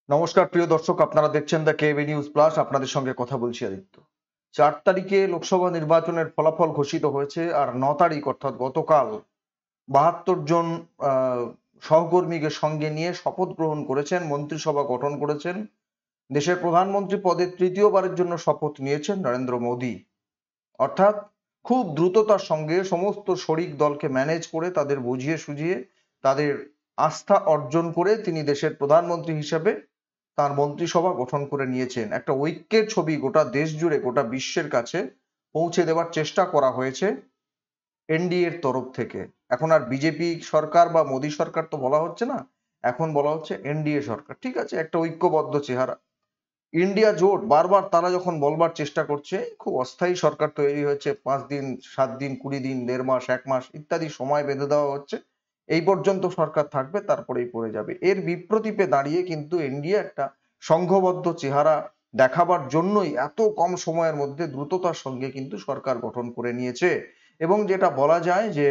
নমস্কার প্রিয় দর্শক, আপনারা দেখছেন দ্য কেবি নিউজ প্লাস। আপনাদের সঙ্গে কথা বলছি আদিত্য। 4 তারিখে লোকসভা নির্বাচনের ফলাফল ঘোষিত হয়েছে, আর 9 তারিখ অর্থাৎ গতকাল 72 জন সহকর্মীকে সঙ্গে নিয়ে শপথ গ্রহণ করেছেন, মন্ত্রিসভা গঠন করেছেন। দেশের প্রধানমন্ত্রী পদে তৃতীয়বারের জন্য শপথ নিয়েছেন নরেন্দ্র মোদী। অর্থাৎ খুব দ্রুততার সঙ্গে সমস্ত শরিক দলকে ম্যানেজ করে, তাদের বুঝিয়ে সুঝিয়ে, তাদের আস্থা অর্জন করে তিনি দেশের প্রধানমন্ত্রী হিসেবে তার মন্ত্রিসভা গঠন করে নিয়েছেন। একটা ঐক্যের ছবি গোটা দেশ জুড়ে, গোটা বিশ্বের কাছে পৌঁছে দেওয়ার চেষ্টা করা হয়েছে এনডিএ এর তরফ থেকে। এখন আর বিজেপি সরকার বা মোদী সরকার তো বলা হচ্ছে না, এখন বলা হচ্ছে এনডিএ সরকার। ঠিক আছে, একটা ঐক্যবদ্ধ চেহারা। ইন্ডিয়া জোট বারবার তারা যখন বলবার চেষ্টা করছে খুব অস্থায়ী সরকার তৈরি হয়েছে, 5 দিন 7 দিন 20 দিন 1.5 মাস 1 মাস ইত্যাদি সময় বেঁধে দেওয়া হচ্ছে, এই পর্যন্ত সরকার থাকবে তারপরেই পড়ে যাবে। এর বিপরীতে দাঁড়িয়ে কিন্তু এনডিএ একটা সংঘবদ্ধ চেহারা দেখাবার জন্যই এত কম সময়ের মধ্যে দ্রুততার সঙ্গে কিন্তু সরকার গঠন করে নিয়েছে। এবং যেটা বলা যায় যে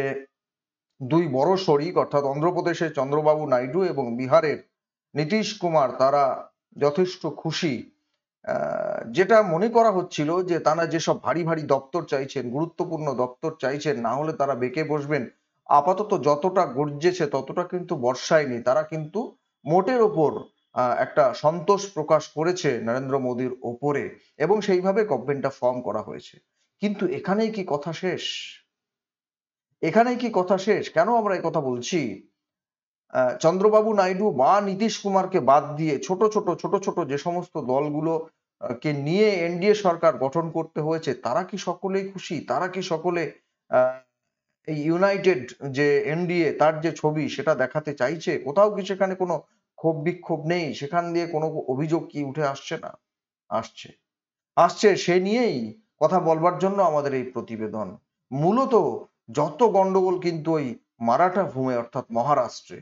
দুই বড় শরিক অর্থাৎ অন্ধ্রপ্রদেশের চন্দ্রবাবু নাইডু এবং বিহারের নীতিশ কুমার তারা যথেষ্ট খুশি। যেটা মনে করা হচ্ছিল যে তারা যেসব ভারী ভারী দপ্তর চাইছেন, গুরুত্বপূর্ণ দপ্তর চাইছেন, না হলে তারা বেঁকে বসবেন, আপাতত যতটা গর্জেছে ততটা কিন্তু বর্ষায়নি। তারা কিন্তু মোটের ওপর একটা সন্তোষ প্রকাশ করেছে নরেন্দ্র মোদীর ওপরে, এবং সেইভাবে গভর্নমেন্টটা ফর্ম করা হয়েছে। কিন্তু এখানেই কি কথা শেষ? এখানেই কি কথা শেষ? কেন আমরা এই কথা বলছি? চন্দ্রবাবু নাইডু বা নীতিশ কুমারকে বাদ দিয়ে ছোট ছোট যে সমস্ত দলগুলো কে নিয়ে এনডিএ সরকার গঠন করতে হয়েছে, তারা কি সকলেই খুশি? তারা কি সকলে আহ, এই ইউনাইটেড যে এনডিএ তার যে ছবি সেটা দেখাতে চাইছে? কোথাও কি সেখানে কোনো ক্ষোভ বিক্ষোভ নেই? সেখান দিয়ে কোনো অভিযোগ কি উঠে আসছে না? আসছে, আসছে। সে নিয়েই কথা বলবার জন্য আমাদের এই প্রতিবেদন। মূলত যত গন্ডগোল কিন্তু ওই মারাঠা ভূমে অর্থাৎ মহারাষ্ট্রে।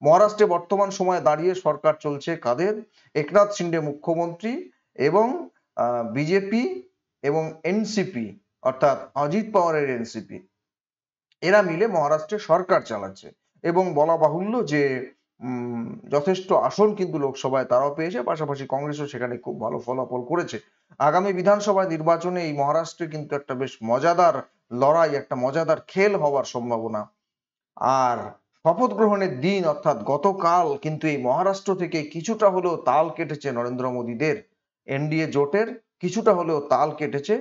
মহারাষ্ট্রে বর্তমান সময়ে দাঁড়িয়ে সরকার চলছে কাদের? একনাথ শিন্ডে মুখ্যমন্ত্রী এবং বিজেপি এবং এনসিপি অর্থাৎ অজিত পাওয়ারের এনসিপি, এরা মিলে মহারাষ্ট্রে সরকার চালাচ্ছে। এবং বলা বাহুল্য যে যথেষ্ট আসন কিন্তু লোকসভায় তারাও পেয়েছে, পাশাপাশি কংগ্রেসও সেখানে খুব ভালো ফলাফল করেছে। আগামী বিধানসভা নির্বাচনে এই মহারাষ্ট্রে কিন্তু একটা বেশ মজাদার লড়াই, একটা মজাদার খেল হওয়ার সম্ভাবনা। আর শপথ গ্রহণের দিন অর্থাৎ গতকাল কিন্তু এই মহারাষ্ট্র থেকে কিছুটা হলেও তাল কেটেছে নরেন্দ্র মোদীদের। এনডিএ জোটের কিছুটা হলেও তাল কেটেছে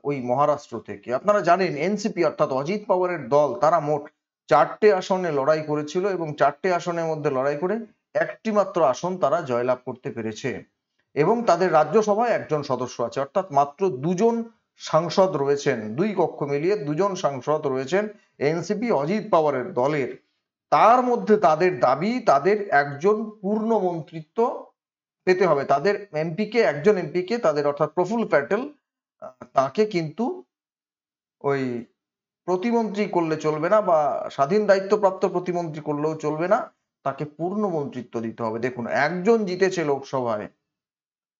ওই মহারাষ্ট্র থেকে। আপনারা জানেন এনসিপি অর্থাৎ অজিত পাওয়ারের দল, তারা মোট 4টে আসনে লড়াই করেছিল এবং 4টে আসনের মধ্যে লড়াই করে একটি মাত্র আসন তারা জয়লাভ করতে পেরেছে। এবং তাদের রাজ্যসভায় একজন সদস্য আছে, অর্থাৎ মাত্র 2জন সাংসদ রয়েছেন, 2 কক্ষ মিলিয়ে 2জন সাংসদ রয়েছেন এনসিপি অজিত পাওয়ারের দলের। তার মধ্যে তাদের দাবি তাদের একজন পূর্ণ মন্ত্রিত্ব পেতে হবে। তাদের এমপিকে, একজন এমপিকে তাদের অর্থাৎ প্রফুল্ল প্যাটেল, তাকে কিন্তু ওই প্রতিমন্ত্রী করলে চলবে না বা স্বাধীন দায়িত্বপ্রাপ্ত প্রতিমন্ত্রী করলেও চলবে না, তাকে পূর্ণ মন্ত্রিত্ব দিতে হবে। দেখুন, একজন জিতেছে লোকসভায়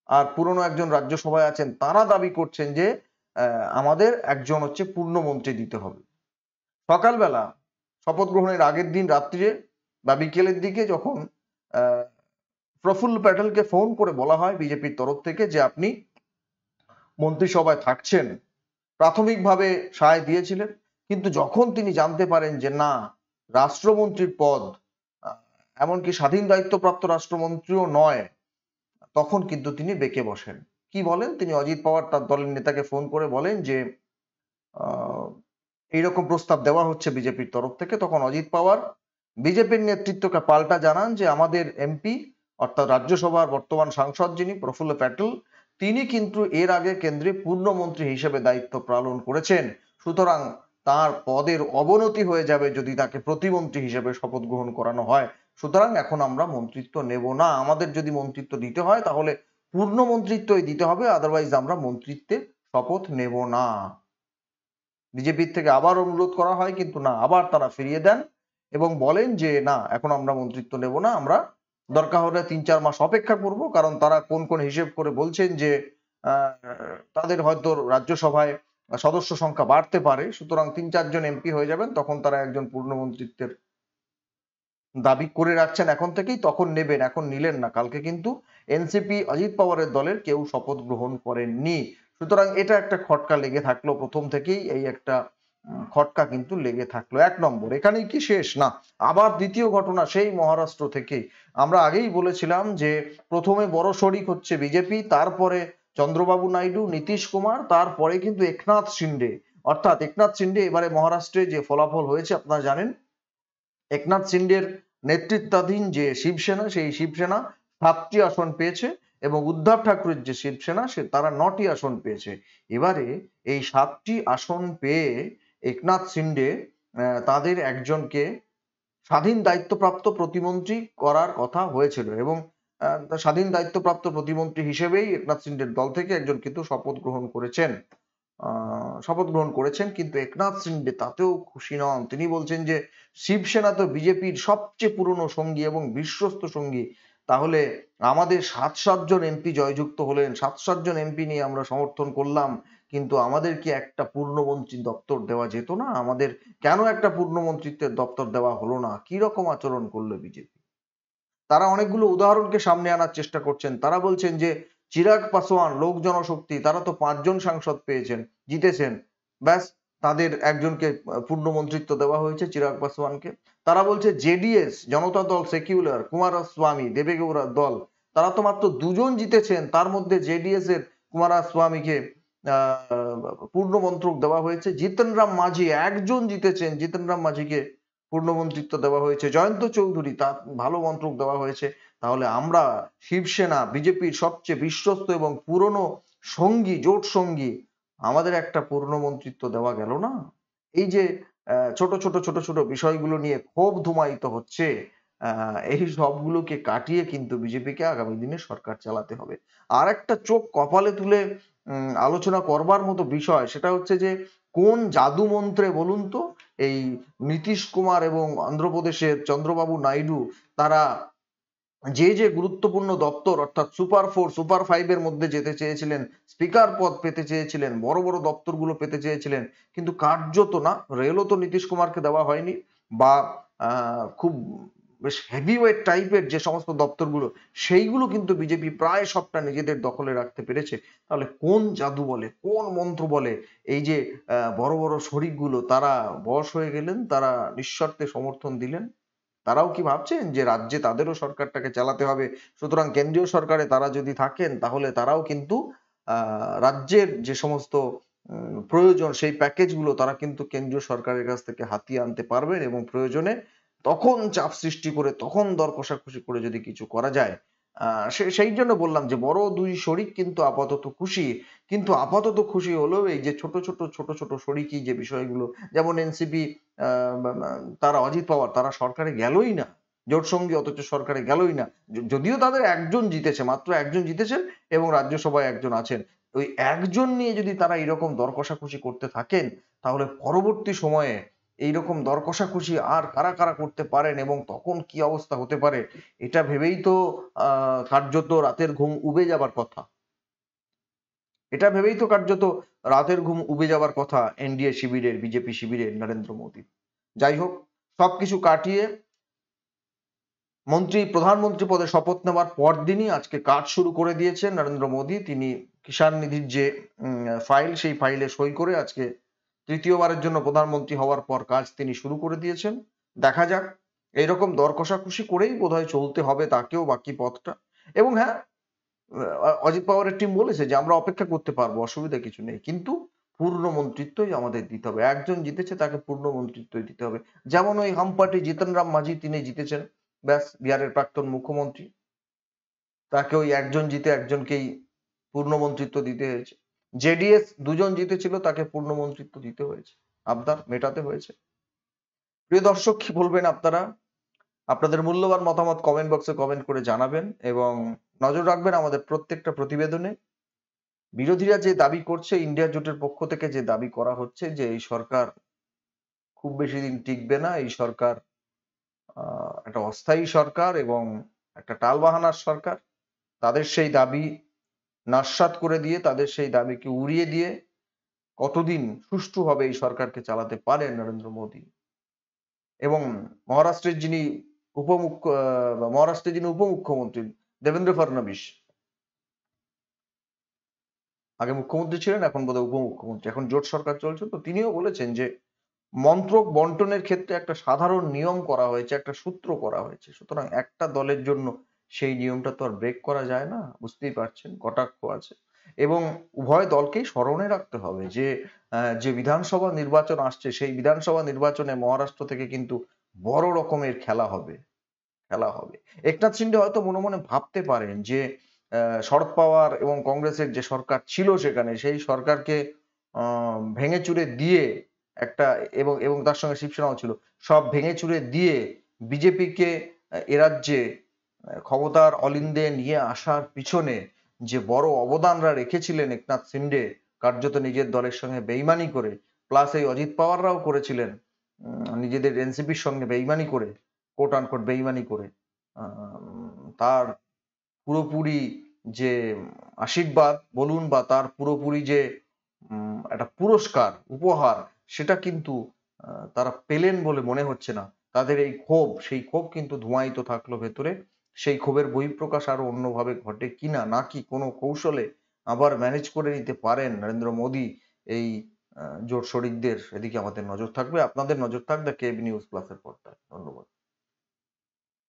আর পুরনো একজন রাজ্যসভায় আছেন, তারা দাবি করছেন যে আমাদের একজন হচ্ছে পূর্ণমন্ত্রী দিতে হবে। সকালবেলা শপথ গ্রহণের আগের দিন রাত্রিরে বা বিকেলের দিকে যখন প্রফুল্ল প্যাটেলকে ফোন করে বলা হয় বিজেপির তরফ থেকে যে আপনি মন্ত্রিসভায় থাকছেন, প্রাথমিকভাবে সায় দিয়েছিলেন, কিন্তু যখন তিনি জানতে পারেন যে না, রাষ্ট্রমন্ত্রীর পদ এমনকি স্বাধীন দায়িত্বপ্রাপ্ত রাষ্ট্রমন্ত্রীও নয়, তখন কিন্তু তিনি বেঁকে বসেন। কি বলেন তিনি? অজিত পাওয়ার তার দলের নেতাকে ফোন করে বলেন যে এইরকম প্রস্তাব দেওয়া হচ্ছে বিজেপির তরফ থেকে। তখন অজিত পাওয়ার বিজেপির নেতৃত্বকে পাল্টা জানান যে আমাদের এমপি অর্থাৎ রাজ্যসভার বর্তমান সাংসদ যিনি প্রফুল্ল প্যাটেল, তিনি কিন্তু এর আগে কেন্দ্রে পূর্ণমন্ত্রী হিসেবে দায়িত্ব পালন করেছেন, সুতরাং তার পদের অবনতি হয়ে যাবে যদি তাকে প্রতিমন্ত্রী হিসেবে শপথ গ্রহণ করানো হয়। সুতরাং এখন আমরা মন্ত্রিত্ব নেব না, আমাদের যদি মন্ত্রিত্ব দিতে হয় তাহলে পূর্ণ মন্ত্রিত্বই দিতে হবে, আদারওয়াইজ আমরা মন্ত্রিত্বে শপথ নেব না। বিজেপির থেকে আবার অনুরোধ করা হয়, কিন্তু না, আবার তারা ফিরিয়ে দেন এবং বলেন যে না, এখন আমরা মন্ত্রিত্ব নেব না, আমরা দরকার হলে 3-4 মাস অপেক্ষা করব। কারণ তারা কোন কোন হিসেব করে বলছেন যে তাদের হয়তো রাজ্যসভায় সদস্য সংখ্যা বাড়তে পারে, সুতরাং 3-4 জন এমপি হয়ে যাবেন, তখন তারা একজন পূর্ণ মন্ত্রিত্বের দাবি করে রাখছেন এখন থেকেই, তখন নেবেন, এখন নিলেন না। কালকে কিন্তু এনসিপি অজিত পাওয়ারের দলের কেউ শপথ গ্রহণ করেননি। সুতরাং এটা একটা খটকা লেগে থাকলো প্রথম থেকেই, এই একটা খটকা কিন্তু লেগে থাকলো। 1 নম্বর, এখানেই কি শেষ? না, আবার দ্বিতীয় ঘটনা সেই মহারাষ্ট্র থেকে। আমরা আগেই বলেছিলাম যে প্রথমে বড় শরিক হচ্ছে বিজেপি, তারপরে চন্দ্রবাবু নাইডু, নীতিশ কুমার, তারপরে কিন্তু একনাথ শিন্ডে। অর্থাৎ একনাথ শিন্ডে এবারে মহারাষ্ট্রে যে ফলাফল হয়েছে আপনারা জানেন, একনাথ শিন্ডের নেতৃত্বাধীন যে শিবসেনা, সেই শিবসেনা 7টি আসন পেয়েছে এবং উদ্ধব ঠাকুরের যে শিবসেনা তারা 9টি আসন পেয়েছে। এবারে এই 7টি আসন পেয়ে একনাথ শিন্ডে তাদের একজনকে স্বাধীন দায়িত্বপ্রাপ্ত প্রতিমন্ত্রী করার কথা হয়েছিল এবং স্বাধীন দায়িত্বপ্রাপ্ত প্রতিমন্ত্রী হিসেবেই একনাথ শিন্ডের দল থেকে একজন কিন্তু শপথ গ্রহণ করেছেন। কিন্তু একনাথ শিন্ডে তাতেও খুশি নন। তিনি বলছেন যে শিবসেনা তো বিজেপির সবচেয়ে পুরনো সঙ্গী এবং বিশ্বস্ত সঙ্গী, তাহলে আমাদের 7 জন এমপি জয়যুক্ত হলেন, 7 জন এমপি নিয়ে আমরা সমর্থন করলাম, কিন্তু আমাদের কি একটা পূর্ণমন্ত্রীর দপ্তর দেওয়া যেত না? আমাদের কেন একটা পূর্ণমন্ত্রিত্বের দপ্তর দেওয়া হলো না? কি রকম আচরণ করলো বিজেপি? তারা অনেকগুলো উদাহরণকে সামনে আনার চেষ্টা করছেন। তারা বলছেন যে চিরাগ পাসওয়ান, লোক জনশক্তি, তারা তো 5 জন সাংসদ পেয়েছেন, জিতেছেন, ব্যাস তাদের একজনকে পূর্ণমন্ত্রিত্ব দেওয়া হয়েছে, চিরাগ পাসওয়ানকে। তারা বলছে জেডিএস, জনতা দল সেকুলার, কুমারস্বামী, দেবেগৌড়ার দল, তারা তো মাত্র 2 জন জিতেছেন, তার মধ্যে জেডিএস এর কুমারস্বামীকে পূর্ণমন্ত্রক দেওয়া হয়েছে। জিতন রাম মাঝি 1 জন জিতেছেন, জিতন রাম মাঝিকে পূর্ণমন্ত্রিত্ব দেওয়া হয়েছে। জয়ন্ত চৌধুরী, তার ভালো মন্ত্রক দেওয়া হয়েছে। তাহলে আমরা শিবসেনা বিজেপির সবচেয়ে বিশ্বস্ত এবং পুরনো সঙ্গী, জোট সঙ্গী, আমাদের একটা পূর্ণমন্ত্রিত্ব দেওয়া গেল না? এই যে ছোট ছোট বিষয়গুলো নিয়ে ক্ষোভ ধুমায়িত হচ্ছে, এই সবগুলোকে কাটিয়ে কিন্তু বিজেপিকে আগামী দিনে সরকার চালাতে হবে। আর একটা চোখ কপালে তুলে আলোচনা করবার মতো বিষয়, সেটা হচ্ছে যে কোন জাদু মন্ত্রে বলুন তো এই নীতিশ কুমার এবং অন্ধ্রপ্রদেশের চন্দ্রবাবু নাইডু তারা যে গুরুত্বপূর্ণ দপ্তর অর্থাৎ সুপার 4 সুপার 5 এর মধ্যে যেতে চেয়েছিলেন, স্পিকার পদ পেতে চেয়েছিলেন, বড় বড় দপ্তরগুলো পেতে চেয়েছিলেন, কিন্তু কার্যত না, রেলও তো নীতিশ কুমারকে দেওয়া হয়নি, বা খুব বেশ হেভিওয়েট টাইপের যে সমস্ত দপ্তরগুলো সেইগুলো কিন্তু বিজেপি প্রায় সবটা নিজেদের দখলে রাখতে পেরেছে। তাহলে কোন জাদু বলে, কোন মন্ত্র বলে এই যে বড় বড় শরিকগুলো তারা বশ হয়ে গেলেন, তারা নিঃশর্তে সমর্থন দিলেন? তারাও কি ভাবছেন যে রাজ্যে তাদেরও সরকারটাকে চালাতে হবে, সুতরাং কেন্দ্রীয় সরকারে তারা যদি থাকেন তাহলে তারাও কিন্তু রাজ্যের যে সমস্ত প্রয়োজন সেই প্যাকেজগুলো তারা কিন্তু কেন্দ্রীয় সরকারের কাছ থেকে হাতিয়ে আনতে পারবেন এবং প্রয়োজনে তখন চাপ সৃষ্টি করে, তখন দর কষাকষি করে যদি কিছু করা যায়। সেই জন্য বললাম যে বড় 2 শরিক কিন্তু আপাতত খুশি, কিন্তু আপাতত খুশি হলেও এই যে ছোট ছোট শরিকি যে বিষয়গুলো, যেমন এনসিপি, তারা অজিত পাওয়ার, তারা সরকারে গেলই না, জোট সঙ্গী অথচ সরকারে গেলই না। যদিও তাদের 1 জন জিতেছে, মাত্র 1 জন জিতেছেন এবং রাজ্যসভায় 1 জন আছেন। ওই 1 জন নিয়ে যদি তারা এরকম দর কষাকষি করতে থাকেন, তাহলে পরবর্তী সময়ে এইরকম দর কষাকষি আর কারা কারা করতে পারেন এবং তখন কি অবস্থা হতে পারে, এটা ভেবেই তো কার্যত রাতের ঘুম উবে যাবার কথা। এটা ভেবেই তো কার্যত রাতের ঘুম উবে যাবার কথা এনডিএ শিবিরের, বিজেপি শিবিরের, নরেন্দ্র মোদী। যাই হোক, সবকিছু কাটিয়ে প্রধানমন্ত্রী পদে শপথ নেওয়ার পরদিনই আজকে কাজ শুরু করে দিয়েছেন নরেন্দ্র মোদী। তিনি কিষাণ নিধির যে ফাইল, সেই ফাইলে সই করে আজকে তৃতীয়বারের জন্য প্রধানমন্ত্রী হওয়ার পর কাজ তিনি শুরু করে দিয়েছেন। দেখা যাক, এইরকম দর কষাকষি করেই বোধহয় চলতে হবে তাকেও বাকি পথটা। এবং হ্যাঁ, অজিত পাওয়ারের টিম বলেছে যে আমরা অপেক্ষা করতে পারবো, অসুবিধা কিছু নেই, কিন্তু পূর্ণ মন্ত্রিত্বই আমাদের দিতে হবে। 1 জন জিতেছে, তাকে পূর্ণ মন্ত্রিত্বই দিতে হবে। যেমন ওই হাম পার্টি জিতন রাম মাঝি, তিনি জিতেছেন, ব্যাস, বিহারের প্রাক্তন মুখ্যমন্ত্রী, তাকে ওই 1 জন জিতে 1 জনকেই পূর্ণ মন্ত্রিত্ব দিতে হয়েছে। জেডিএস 2 জন জিতেছিল, তাকে পূর্ণ মন্ত্রিত্ব দিতে হয়েছে, আবদার মেটাতে হয়েছে। প্রিয় দর্শক, কি বলবেন আপনারা? আপনাদের মূল্যবান মতামত কমেন্ট বক্সে কমেন্ট করে জানাবেন এবং নজর রাখবেন আমাদের প্রত্যেকটা প্রতিবেদনে। বিরোধীরা যে দাবি করছে, ইন্ডিয়া জোটের পক্ষ থেকে যে দাবি করা হচ্ছে যে এই সরকার খুব বেশি দিন টিকবে না, এই সরকার একটা অস্থায়ী সরকার এবং একটা টালবাহানার সরকার, তাদের সেই দাবি নস্যাৎ করে দিয়ে, তাদের সেই দাবিকে উড়িয়ে দিয়ে কতদিন সুষ্ঠুভাবে এই সরকারকে চালাতে পারেন নরেন্দ্র মোদী। এবং মহারাষ্ট্রের যিনি মহারাষ্ট্রের যিনি উপমুখ্যমন্ত্রী দেবেন্দ্র ফডনবিস, আগে মুখ্যমন্ত্রী ছিলেন, এখন বোধহয় উপমুখ্যমন্ত্রী, এখন জোট সরকার চলছে, তো তিনিও বলেছেন যে মন্ত্রক বন্টনের ক্ষেত্রে একটা সাধারণ নিয়ম করা হয়েছে, একটা সূত্র করা হয়েছে, সুতরাং একটা দলের জন্য সেই নিয়মটা তো আর ব্রেক করা যায় না, বুঝতেই পারছেন কটাক্ষ আছে। এবং উভয় দলকেই স্মরণে রাখতে হবে যে যে বিধানসভা নির্বাচন আসছে, সেই বিধানসভা নির্বাচনে মহারাষ্ট্র থেকে কিন্তু বড় রকমের খেলা হবে। একনাথ শিন্ডে হয়তো মনে মনে ভাবতে পারেন যে শরদ পাওয়ার এবং কংগ্রেসের যে সরকার ছিল সেখানে, সেই সরকারকে ভেঙে চুরে দিয়ে একটা, এবং এবং তার সঙ্গে শিবসেনাও ছিল, সব ভেঙে চুরে দিয়ে বিজেপিকে এ রাজ্যে ক্ষমতার অলিন্দে নিয়ে আসার পিছনে যে বড় অবদানরা রেখেছিলেন একনাথ শিন্ডে, কার্যত নিজের দলের সঙ্গে বেইমানি করে, প্লাস এই অজিত পাওয়াররাও করেছিলেন নিজেদের এনসিপির সঙ্গে বেইমানি করে, কোট আনকোট বেইমানি করে, তার পুরোপুরি যে আশীর্বাদ বলুন বা তার পুরোপুরি যে একটা পুরস্কার উপহার, সেটা কিন্তু তারা পেলেন বলে মনে হচ্ছে না। তাদের এই ক্ষোভ, সেই ক্ষোভ কিন্তু ধোঁয়ায়িত থাকলো ভেতরে। সেই ক্ষোভের বহিঃপ্রকাশ আরো অন্যভাবে ঘটে কিনা, নাকি কোনো কৌশলে আবার ম্যানেজ করে নিতে পারেন নরেন্দ্র মোদী এই জোট শরিকদের, এদিকে আমাদের নজর থাকবে। আপনাদের নজর থাকবে কেবি নিউজ প্লাসের পর্দায়। ধন্যবাদ।